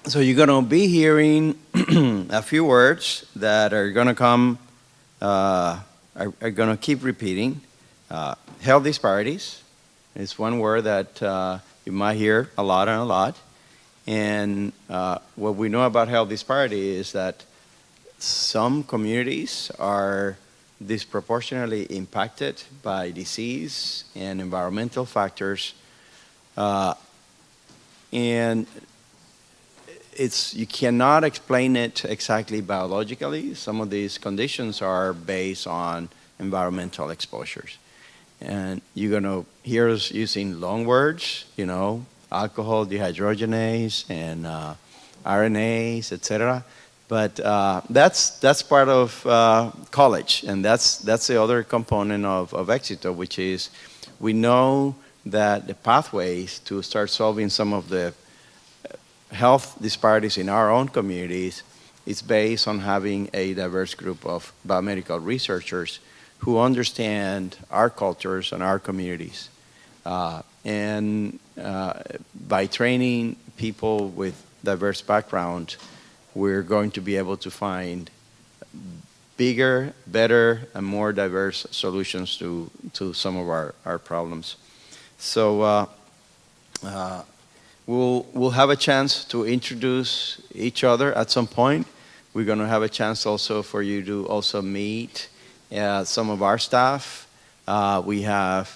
So you're going to be hearing a few words that are going to come, are going to keep repeating. Health disparities is one word that you might hear a lot and a lot. And what we know about health disparity is that some communities are disproportionately impacted by disease and environmental factors. And you cannot explain it exactly biologically. Some of these conditions are based on environmental exposures. And you're going to hear us using long words, alcohol dehydrogenase and RNAs, etc. But that's part of college, and that's the other component of EXITO, which is we know that the pathways to start solving some of the health disparities in our own communities is based on having a diverse group of biomedical researchers who understand our cultures and our communities. And by training people with diverse background, we're going to be able to find bigger, better, and more diverse solutions to some of our problems. So we'll have a chance to introduce each other at some point. We're going to have a chance also for you to also meet some of our staff. We have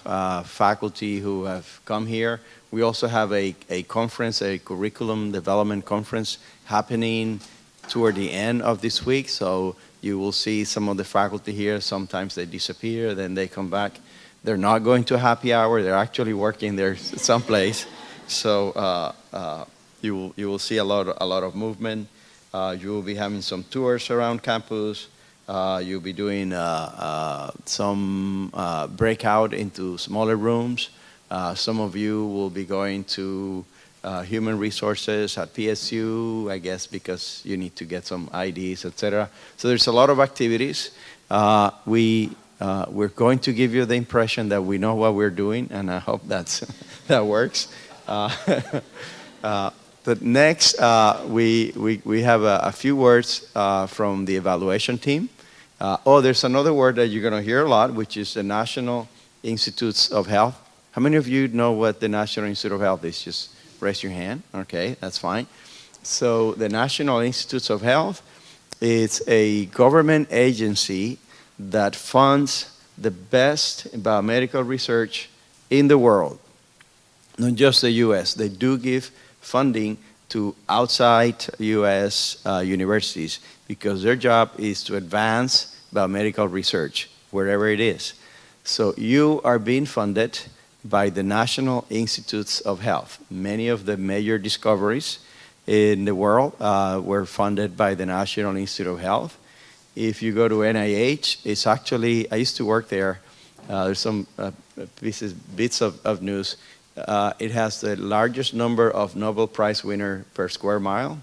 faculty who have come here. We also have a conference, a curriculum development conference happening toward the end of this week. So you will see some of the faculty here. Sometimes they disappear, then they come back. They're not going to a happy hour. They're actually working there someplace. So you will see a lot of movement. You will be having some tours around campus. You'll be doing some breakout into smaller rooms. Some of you will be going to human resources at PSU, I guess, because you need to get some IDs, etc. So there's a lot of activities. We're going to give you the impression that we know what we're doing, and I hope that works. But next, we have a few words from the evaluation team. There's another word that you're going to hear a lot, which is the National Institutes of Health. How many of you know what the National Institute of Health is? Just raise your hand. Okay, that's fine. So the National Institutes of Health is a government agency that funds the best biomedical research in the world, not just the U.S. They do give funding to outside U.S. universities because their job is to advance biomedical research wherever it is. So you are being funded by the National Institutes of Health. Many of the major discoveries in the world were funded by the National Institute of Health. If you go to NIH, it's actually, I used to work there. There's some bits of news. It has the largest number of Nobel Prize winner per square mile.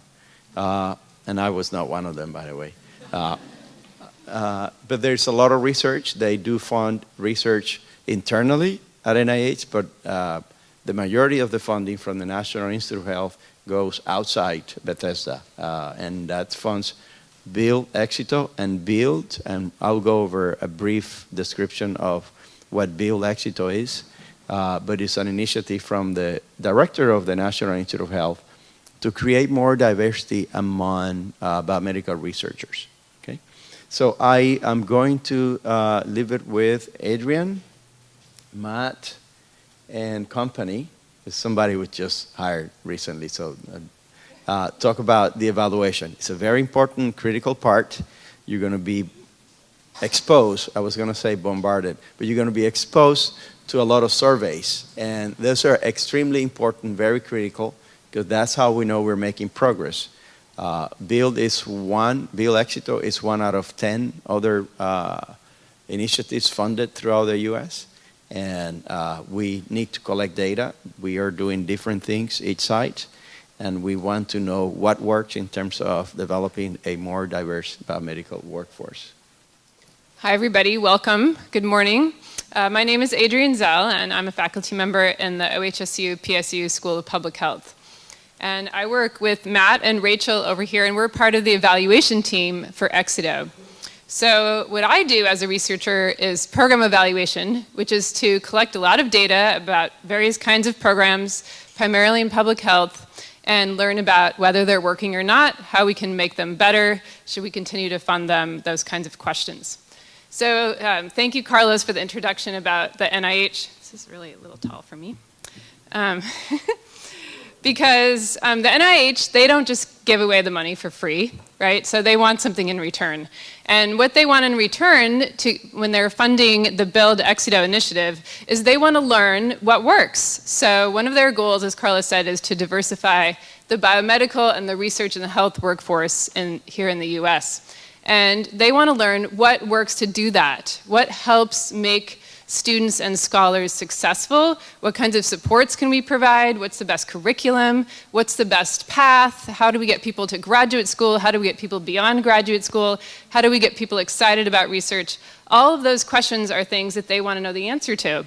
And I was not one of them, by the way. But there's a lot of research. They do fund research internally at NIH, but the majority of the funding from the National Institute of Health goes outside Bethesda. And that funds Build EXITO and Build, and I'll go over a brief description of what Build EXITO is. But it's an initiative from the director of the National Institute of Health to create more diversity among biomedical researchers. Okay, so I am going to leave it with Adrian, Matt, and company. Somebody was just hired recently, so talk about the evaluation. It's a very important, critical part. You're going to be exposed. I was going to say bombarded, but you're going to be exposed to a lot of surveys, and those are extremely important, very critical, because that's how we know we're making progress. Build EXITO is one out of 10 other initiatives funded throughout the U.S., and we need to collect data. We are doing different things each site, and we want to know what works in terms of developing a more diverse biomedical workforce. Hi, everybody. Welcome. Good morning. My name is Adrienne Zell, and I'm a faculty member in the OHSU PSU School of Public Health. And I work with Matt and Rachel over here, and we're part of the evaluation team for EXITO. So what I do as a researcher is program evaluation, which is to collect a lot of data about various kinds of programs, primarily in public health, and learn about whether they're working or not, how we can make them better, should we continue to fund them, those kinds of questions. So thank you, Carlos, for the introduction about the NIH. This is really a little tall for me. Because the NIH, they don't just give away the money for free, right? So they want something in return. And what they want in return when they're funding the Build EXITO initiative is they want to learn what works. So one of their goals, as Carlos said, is to diversify the biomedical and the research and the health workforce here in the US. And they want to learn what works to do that, what helps make students and scholars successful, what kinds of supports can we provide, what's the best curriculum, what's the best path, how do we get people to graduate school, how do we get people beyond graduate school, how do we get people excited about research. All of those questions are things that they want to know the answer to.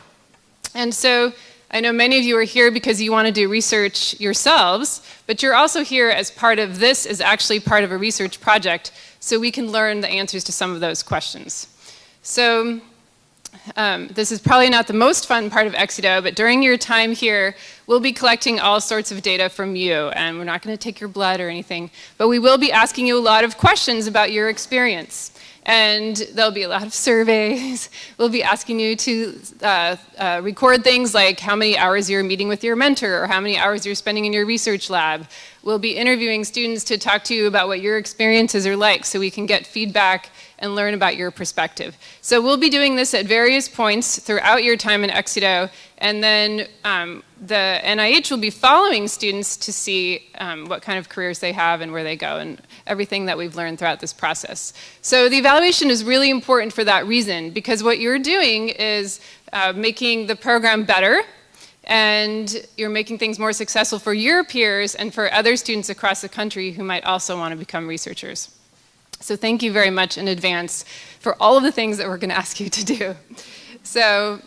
And so I know many of you are here because you want to do research yourselves, but you're also here as part of this, is actually part of a research project, so we can learn the answers to some of those questions. So this is probably not the most fun part of EXITO, but during your time here, we'll be collecting all sorts of data from you, and we're not going to take your blood or anything, but we will be asking you a lot of questions about your experience. And there'll be a lot of surveys. We'll be asking you to record things like how many hours you're meeting with your mentor or how many hours you're spending in your research lab. We'll be interviewing students to talk to you about what your experiences are like so we can get feedback and learn about your perspective. So we'll be doing this at various points throughout your time in EXITO, and then the NIH will be following students to see what kind of careers they have and where they go and everything that we've learned throughout this process. So the evaluation is really important for that reason, because what you're doing is making the program better, and you're making things more successful for your peers and for other students across the country who might also want to become researchers. So thank you very much in advance for all of the things that we're going to ask you to do. So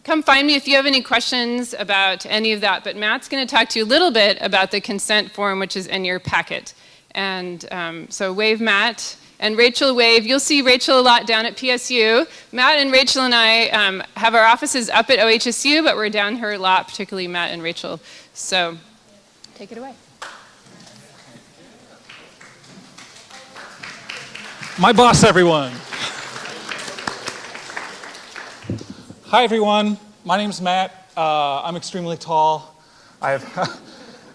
come find me if you have any questions about any of that, but Matt's going to talk to you a little bit about the consent form, which is in your packet. And so wave Matt, and Rachel wave. You'll see Rachel a lot down at PSU. Matt and Rachel and I have our offices up at OHSU, but we're down here a lot, particularly Matt and Rachel. So take it away. My boss, everyone. Hi, everyone. My name's Matt. I'm extremely tall.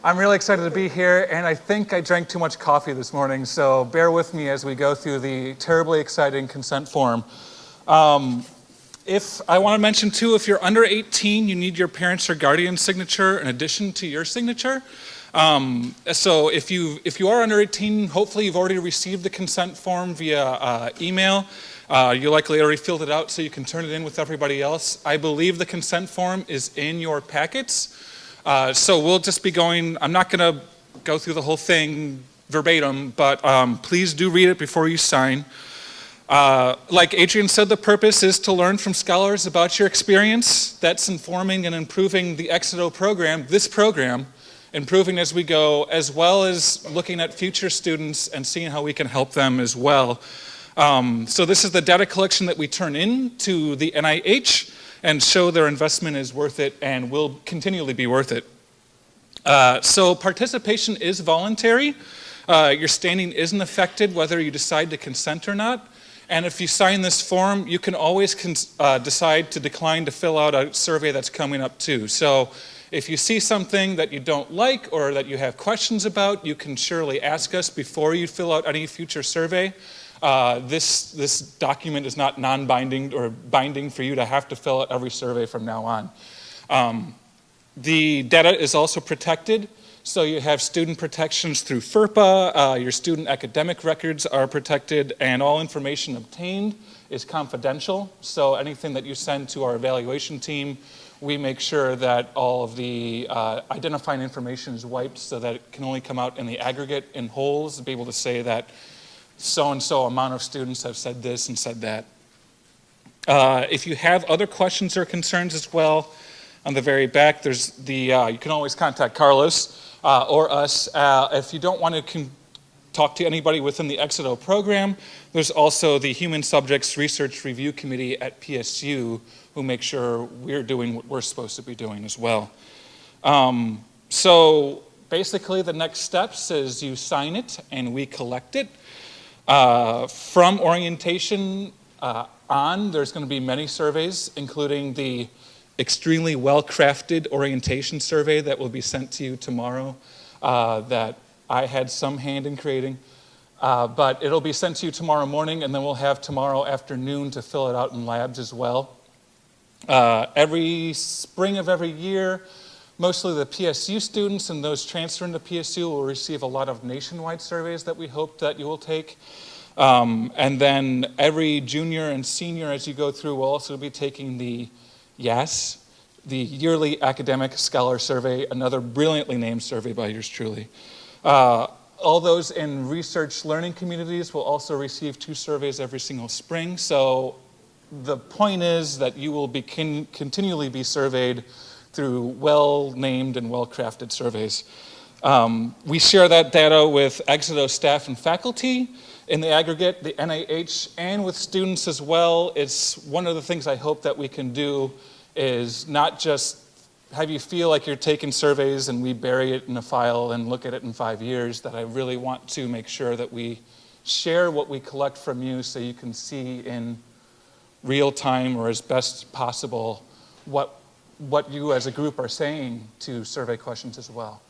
I'm really excited to be here, and I think I drank too much coffee this morning, so bear with me as we go through the terribly exciting consent form. If I want to mention, too, if you're under 18, you need your parents' or guardian's signature in addition to your signature. So if you are under 18, hopefully you've already received the consent form via email. You likely already filled it out so you can turn it in with everybody else. I believe the consent form is in your packets. So we'll just be going, I'm not going to go through the whole thing verbatim, but please do read it before you sign. Like Adrian said, the purpose is to learn from scholars about your experience. That's informing and improving the EXITO program, this program, improving as we go, as well as looking at future students and seeing how we can help them as well. So this is the data collection that we turn in to the NIH and show their investment is worth it and will continually be worth it. So participation is voluntary. Your standing isn't affected whether you decide to consent or not. And if you sign this form, you can always decide to decline to fill out a survey that's coming up too. So if you see something that you don't like or that you have questions about, you can surely ask us before you fill out any future survey. This document is not non-binding or binding for you to have to fill out every survey from now on. The data is also protected, so you have student protections through FERPA, your student academic records are protected, and all information obtained is confidential, so anything that you send to our evaluation team, we make sure that all of the identifying information is wiped so that it can only come out in the aggregate in wholes, to be able to say that so-and-so amount of students have said this and said that. If you have other questions or concerns as well, On the very back, there's the, you can always contact Carlos or us. If you don't want to talk to anybody within the EXITO program, there's also the Human Subjects Research Review Committee at PSU who make sure we're doing what we're supposed to be doing as well. So basically the next steps is you sign it and we collect it. From orientation on, there's going to be many surveys, including the extremely well-crafted orientation survey that will be sent to you tomorrow that I had some hand in creating. But it'll be sent to you tomorrow morning, and then we'll have tomorrow afternoon to fill it out in labs as well. Every spring of every year, mostly the PSU students and those transferring to PSU will receive a lot of nationwide surveys that we hope that you will take. And then every junior and senior as you go through will also be taking the YAS, the Yearly Academic Scholar Survey, another brilliantly named survey by yours truly. All those in research learning communities will also receive 2 surveys every single spring. So the point is that you will be continually be surveyed through well-named and well-crafted surveys. We share that data with EXITO staff and faculty in the aggregate, the NIH, and with students as well. It's one of the things I hope that we can do is not just have you feel like you're taking surveys and we bury it in a file and look at it in 5 years, that I really want to make sure that we share what we collect from you so you can see in real time or as best possible what you as a group are saying to survey questions as well.